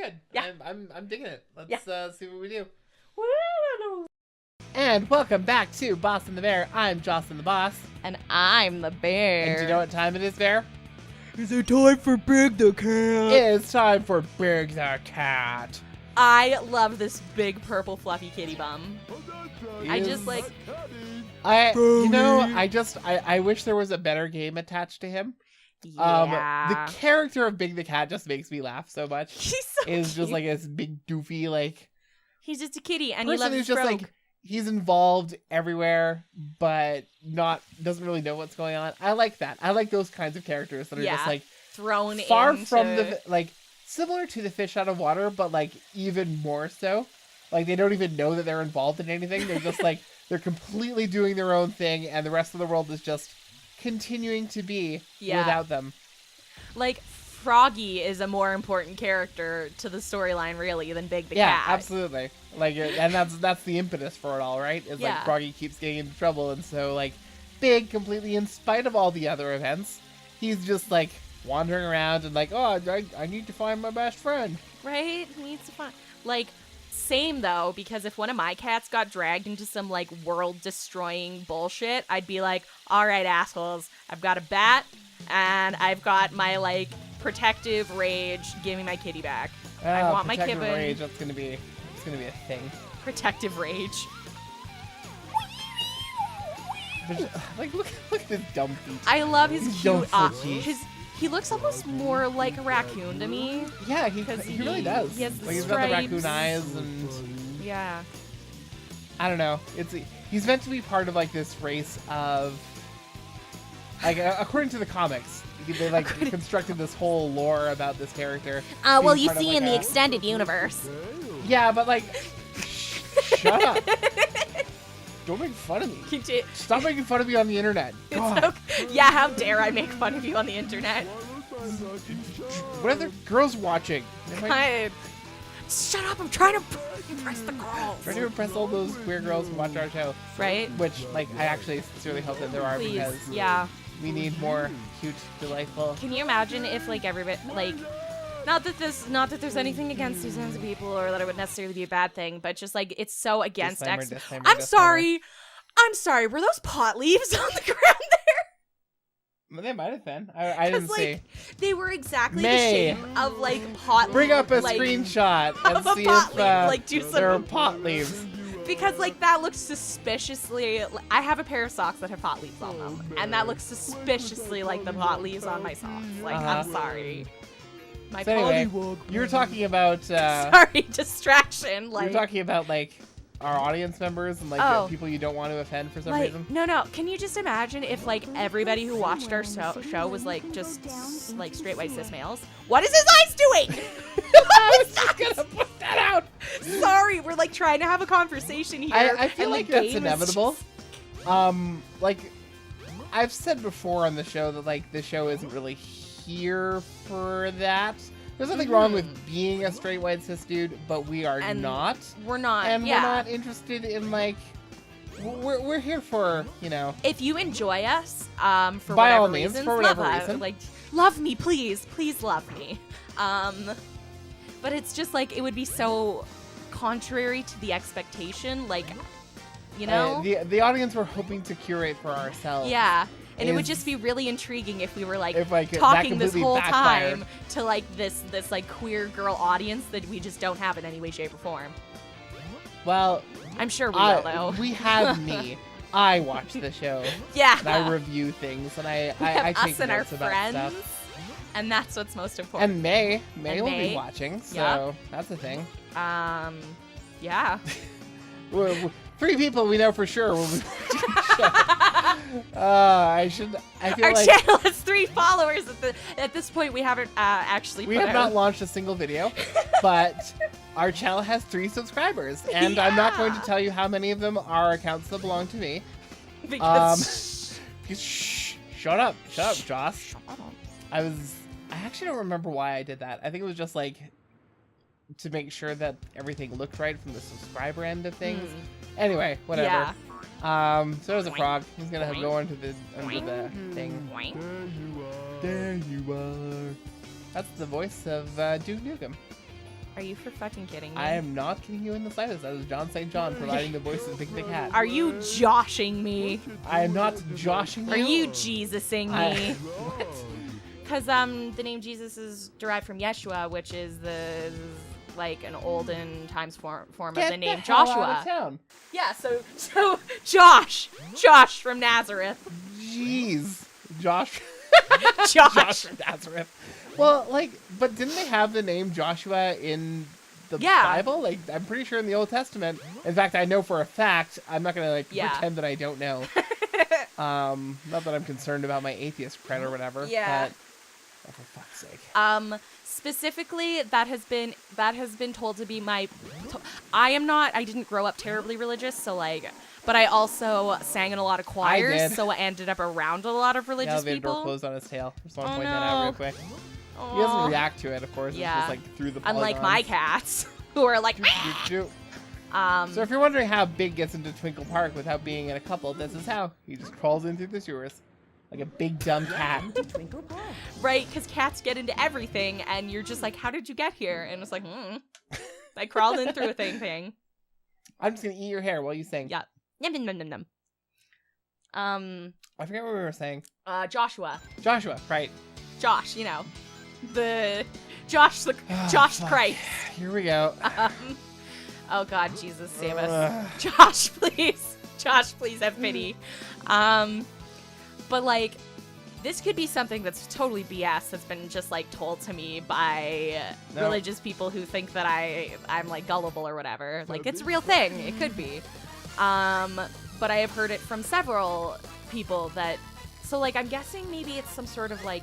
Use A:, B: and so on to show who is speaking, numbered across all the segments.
A: good.
B: Yeah.
A: I'm digging it. Let's see what we do.
B: Woo!
A: And welcome back to Boss and the Bear. I'm Jocelyn the Boss.
B: And I'm the bear.
A: And do you know what time it is, Bear?
C: Is it time for Big the Cat?
A: It's time for Big the Cat.
B: I love this big purple fluffy kitty bum. I just like...
A: I wish there was a better game attached to him.
B: Yeah.
A: The character of Big the Cat just makes me laugh so much.
B: He's so
A: Is just
B: cute.
A: like this big doofy like
B: He's just a kitty and he
A: person
B: loves
A: who's
B: his
A: just
B: rogue.
A: like he's involved everywhere but doesn't really know what's going on. I like that. I like those kinds of characters that are just like
B: thrown
A: far
B: into...
A: from the like similar to the fish out of water, but like even more so. Like they don't even know that they're involved in anything. They're just like they're completely doing their own thing, and the rest of the world is just continuing to be without them.
B: Like Froggy is a more important character to the storyline, really, than Big the Cat.
A: Yeah, absolutely. Like, and that's the impetus for it all, right? Is like Froggy keeps getting into trouble, and so like Big, completely in spite of all the other events, he's just like wandering around and like, oh, I need to find my best friend.
B: Right? He needs to find like. Same though, because if one of my cats got dragged into some like world destroying bullshit, I'd be like, all right, assholes, I've got a bat and I've got my like protective rage. Give me my kitty back. I want my kitten.
A: Rage. It's gonna be a thing.
B: Protective rage.
A: Like look at this dumb feet.
B: I love his cute.
A: His
B: He looks almost more like a raccoon to me.
A: Yeah, he really does.
B: He has the
A: like, he's
B: stripes.
A: got the raccoon eyes and
B: yeah.
A: I don't know. He's meant to be part of like this race of like according to the comics, they like constructed this whole lore about this character.
B: Well, you see in the extended universe.
A: Yeah, but like, shut up. Don't make fun of me. Stop making fun of me on the internet.
B: It's okay. Yeah, how dare I make fun of you on the internet?
A: What are the girls watching?
B: Shut up, I'm trying to impress the girls.
A: Trying to impress all those queer girls who watch our show.
B: Right?
A: Which, like, I actually sincerely hope that there are.
B: Please,
A: because
B: yeah.
A: We need more cute, delightful.
B: Can you imagine if, like, everybody, like... Not that there's anything against these kinds of people or that it would necessarily be a bad thing, but just like it's so against
A: Disclaimer.
B: I'm sorry. Were those pot leaves on the ground there?
A: They might have been. I didn't see.
B: They were exactly the shape of like pot.
A: Bring up a
B: like,
A: screenshot and
B: of a
A: see
B: pot
A: if
B: leaf, like, do
A: there are
B: some-
A: pot leaves.
B: Because like that looks suspiciously. I have a paur of socks that have pot leaves on them, and that looks suspiciously like the pot leaves on my socks. Like I'm sorry.
A: So anyway, you were talking about
B: sorry, distraction. Like
A: you're talking about like our audience members and like the people you don't want to offend for some reason.
B: No. Can you just imagine if like everybody who watched our show was like just like straight white cis males? What is his eyes doing?
A: I was just gonna put that out.
B: Sorry, we're like trying to have a conversation here.
A: I feel like that's inevitable. Like I've said before on the show that like the show isn't really here for that. There's nothing wrong with being a straight white cis dude, but we are not.
B: We're not.
A: And
B: yeah.
A: we're not interested in like. We're here for, you know.
B: If you enjoy us, for
A: by
B: whatever
A: all means,
B: reasons,
A: for whatever reason,
B: like love me, please love me. But it's just like it would be so contrary to the expectation, like, you know.
A: The audience we're hoping to curate for ourselves.
B: Yeah. And it would just be really intriguing if we were like
A: that
B: talking this whole
A: backfired.
B: time to like this like queer girl audience that we just don't have in any way, shape, or form.
A: Well,
B: I'm sure we will though.
A: We have me. I watch the show.
B: Yeah.
A: And I review things, and I take
B: us and our
A: notes about
B: friends,
A: stuff.
B: and that's what's most important.
A: And May will be watching, so that's a thing.
B: Yeah.
A: 3 people we know for sure will be watching the show. I feel
B: our
A: like
B: channel has 3 followers. At this point, we haven't actually.
A: We have not launched a single video, but our channel has 3 subscribers, and I'm not going to tell you how many of them are accounts that belong to me.
B: Because
A: shut up, Joss. I actually don't remember why I did that. I think it was just like to make sure that everything looked right from the subscriber end of things. Anyway, whatever.
B: Yeah.
A: So there's a frog. He's gonna go under the thing. There you are. That's the voice of Duke Nukem.
B: Are you for fucking kidding me?
A: I am not kidding you in the slightest. That is John St. John providing the voice of Vic the Cat.
B: Are you joshing me?
A: I am not joshing you.
B: Are you Jesusing me?
A: What?
B: Because the name Jesus is derived from Yeshua, which is like an olden times form of
A: Get
B: the name
A: hell
B: Joshua.
A: out of town.
B: Yeah, so Josh from Nazareth.
A: Jeez. Josh
B: Josh.
A: from Nazareth. Well, like, but didn't they have the name Joshua in the
B: Yeah.
A: Bible? Like, I'm pretty sure in the Old Testament. In fact, I know for a fact. I'm not gonna
B: Yeah.
A: pretend that I don't know. Not that I'm concerned about my atheist cred or whatever.
B: Yeah.
A: But, oh, for fuck's sake.
B: Specifically, that has been told to be my. I didn't grow up terribly religious, so like. But I also sang in a lot of choirs,
A: did.
B: so I ended up around a lot of
A: The
B: religious
A: elevator door
B: people.
A: closed on his tail. Just want to
B: Oh,
A: point that out real
B: no.
A: quick.
B: Aw.
A: He doesn't react to it, of course.
B: Yeah.
A: It's just like through the
B: Unlike my
A: polygons.
B: cats, who are like.
A: Choo-choo. So if you're wondering how Big gets into Twinkle Park without being in a couple, this is how. He just crawls in through the sewers. Like a big dumb cat.
B: Right, because cats get into everything, and you're just like, how did you get here? And it's like, I crawled in through a thing.
A: I'm just gonna eat your hair while you sing.
B: Yeah. Yum, yum, yum, yum, yum.
A: I forget what we were saying.
B: Joshua.
A: Joshua, right.
B: Josh, you know. Josh
A: Fuck.
B: Christ.
A: Here we go.
B: Oh God, Jesus, save us.
A: Ugh.
B: Josh, please. Josh, please have pity. But like, this could be something that's totally BS that's been just like told to me by
A: No.
B: religious people who think that I'm like gullible or whatever. Like, it's a real thing. It could be. But I have heard it from several people that. So like, I'm guessing maybe it's some sort of like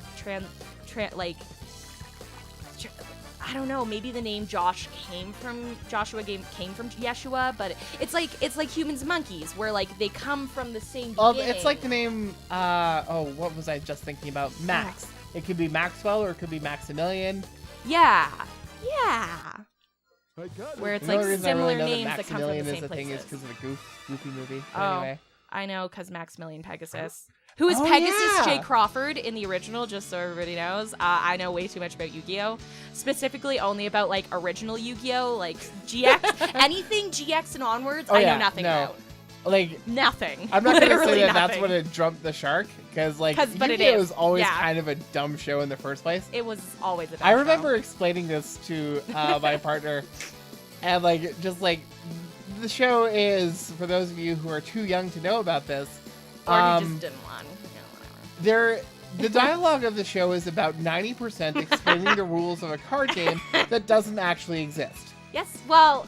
B: I don't know. Maybe the name Josh came from Yeshua, but it's like humans and monkeys, where like they come from the same.
A: Oh,
B: beginning.
A: it's like the name. What was I just thinking about? Max. It could be Maxwell or it could be Maximilian.
B: Yeah. Where it's
A: The only
B: like
A: reason I
B: similar
A: really know
B: names
A: that
B: that come from
A: Maximilian
B: the
A: is
B: same
A: the thing is
B: places.
A: because of the Goofy movie. But
B: Oh.
A: anyway.
B: I know, because Maximilian Pegasus. Who is
A: Oh,
B: Pegasus
A: yeah.
B: J. Crawford in the original, just so everybody knows. I know way too much about Yu-Gi-Oh! Specifically only about, like, original Yu-Gi-Oh! Like, GX. Anything GX and onwards,
A: Oh,
B: I
A: yeah,
B: know nothing
A: no.
B: about.
A: Like,
B: Nothing.
A: I'm not gonna
B: Literally
A: say that that's
B: nothing.
A: what it jumped the shark, because like
B: But it
A: Yu-Gi-Oh!
B: is.
A: is always
B: Yeah.
A: kind of a dumb show in the first place.
B: It was always a dumb
A: I
B: show.
A: remember explaining this to my partner, and like just like the show is for those of you who are too young to know about this.
B: Or you just didn't want. Whatever.
A: The dialogue of the show is about 90% explaining the rules of a card game that doesn't actually exist.
B: Yes, well...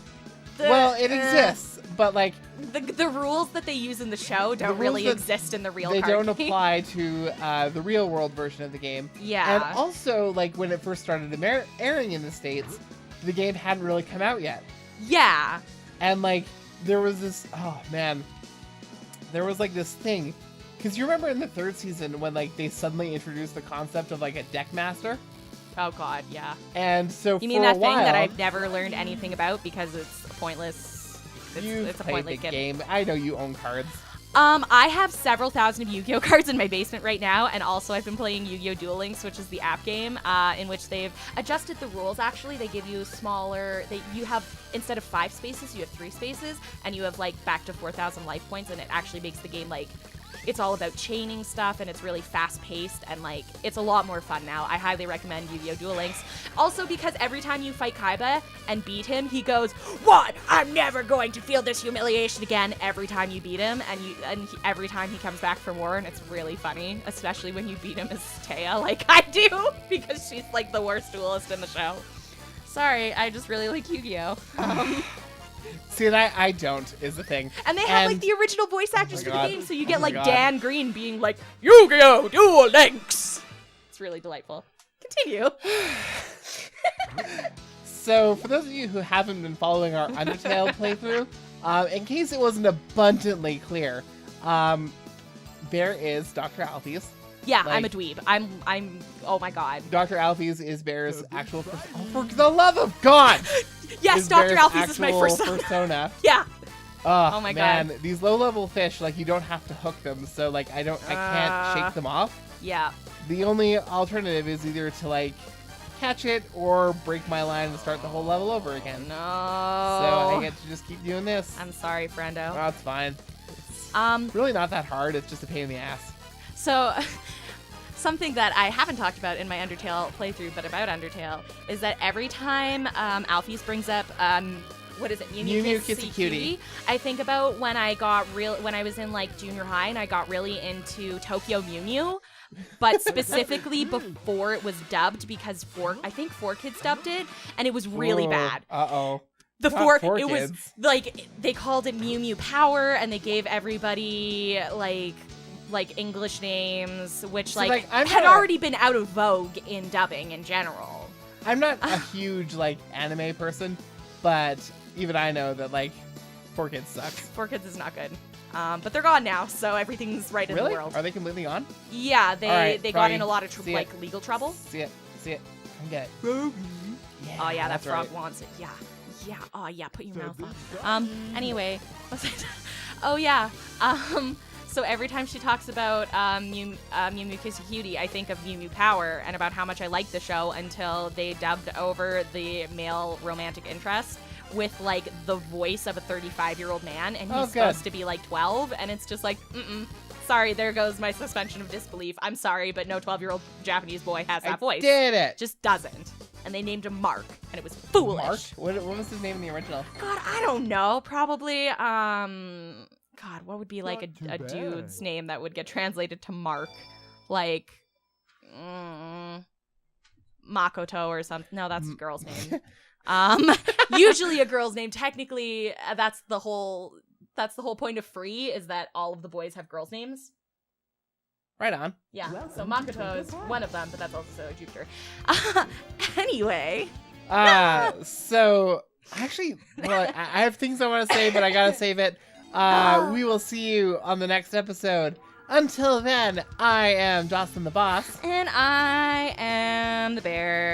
A: It exists, but like
B: The rules that they use in the show don't
A: rules
B: really
A: that
B: exist in the real
A: they
B: card
A: don't
B: game.
A: apply to the real world version of the game.
B: Yeah.
A: And also, like when it first started airing in the States, the game hadn't really come out yet.
B: Yeah.
A: And like there was this there was like this thing, because you remember in the third season when like they suddenly introduced the concept of like a deck master,
B: Oh God, yeah.
A: and so
B: You mean
A: for
B: that
A: a
B: thing
A: while,
B: that I've never learned anything about because it's pointless.
A: you've
B: It's a
A: played
B: pointless
A: the game. I know you own cards.
B: I have several thousand of Yu-Gi-Oh cards in my basement right now, and also I've been playing Yu-Gi-Oh! Duel Links, which is the app game, in which they've adjusted the rules. Actually, they give you smaller. You have, instead of 5 spaces, you have 3 spaces, and you have like back to 4,000 life points, and it actually makes the game like. It's all about chaining stuff, and it's really fast-paced, and, like, it's a lot more fun now. I highly recommend Yu-Gi-Oh! Duel Links. Also, because every time you fight Kaiba and beat him, he goes, "What? I'm never going to feel this humiliation again," every time you beat him, every time he comes back for more, and it's really funny, especially when you beat him as Taya, like I do, because she's, like, the worst duelist in the show. Sorry, I just really like Yu-Gi-Oh!
A: See, that I don't is the thing.
B: And they have, like, the original voice actors for the
A: God.
B: game, so you
A: Oh
B: get,
A: my
B: like,
A: God.
B: Dan Green being like, "Yu-Gi-Oh! Duel Links!" It's really delightful. Continue.
A: So, for those of you who haven't been following our Undertale playthrough, in case it wasn't abundantly clear, Bear is Dr. Alphys.
B: Yeah, I'm a
A: Like-
B: dweeb. I'm, oh my God.
A: Dr. Alphys is Bear's actual persona. Oh, for the love of God!
B: Yes,
A: Is
B: Dr.
A: Bear's
B: Alphys is my
A: actual
B: first
A: persona.
B: Yeah.
A: Oh
B: my
A: man,
B: God.
A: these low-level fish, like you don't have to hook them, so like I can't shake them off.
B: Yeah.
A: The only alternative is either to like catch it or break my line and start the whole level over again.
B: No.
A: So I get to just keep doing this.
B: I'm sorry, friendo.
A: Oh, it's fine. It's really not that hard. It's just a pain in the ass.
B: So, something that I haven't talked about in my Undertale playthrough, but about Undertale, is that every time Alphys brings up, what is it, Mew Mew Kissy Cutie, I think about when I was in like junior high and I got really into Tokyo Mew Mew, but specifically before it was dubbed, because I think 4Kids dubbed it, and it was really bad.
A: Uh-oh.
B: The
A: Not
B: 4 it was
A: Kids.
B: like they called it Mew Mew Power, and they gave everybody like English names, which
A: See, like, I'm
B: had
A: not a-
B: already been out of vogue in dubbing in general.
A: I'm not a huge, like, anime person, but even I know that, like, 4Kids sucks.
B: 4Kids is not good. But they're gone now, so everything's right in the
A: Really?
B: world.
A: Are they completely on?
B: Yeah, they
A: All right,
B: got
A: Froggy,
B: in a lot of
A: see it.
B: legal trouble.
A: See it. I get it.
C: Froggy.
A: Yeah,
B: Oh yeah, that
A: that's
B: frog
A: right.
B: wants it. Yeah. Oh yeah, put your mouth on. Anyway, what's it? Oh yeah. So every time she talks about Mew Mew Kissy Cutie, I think of Mew Mew Power and about how much I like the show until they dubbed over the male romantic interest with like the voice of a 35-year-old man, and he's
A: Oh, good.
B: supposed to be like 12, and it's just like, sorry, there goes my suspension of disbelief. I'm sorry, but no 12-year-old Japanese boy has that
A: I
B: voice.
A: did it.
B: Just doesn't. And they named him Mark, and it was foolish.
A: Mark? What was his name in the original?
B: God, I don't know. Probably, God, what would be like
C: Not too
B: a
C: bad.
B: dude's name that would get translated to Mark? Like, Makoto or something. No, that's a girl's name. Usually a girl's name. Technically, that's the whole point of Free, is that all of the boys have girls' names.
A: Right on.
B: Yeah, so Makoto is one of them, but that's also Jupiter. Anyway.
A: So actually, well, I have things I want to say, but I gotta save it. We will see you on the next episode. Until then, I am Dawson the Boss.
B: And I am the bear.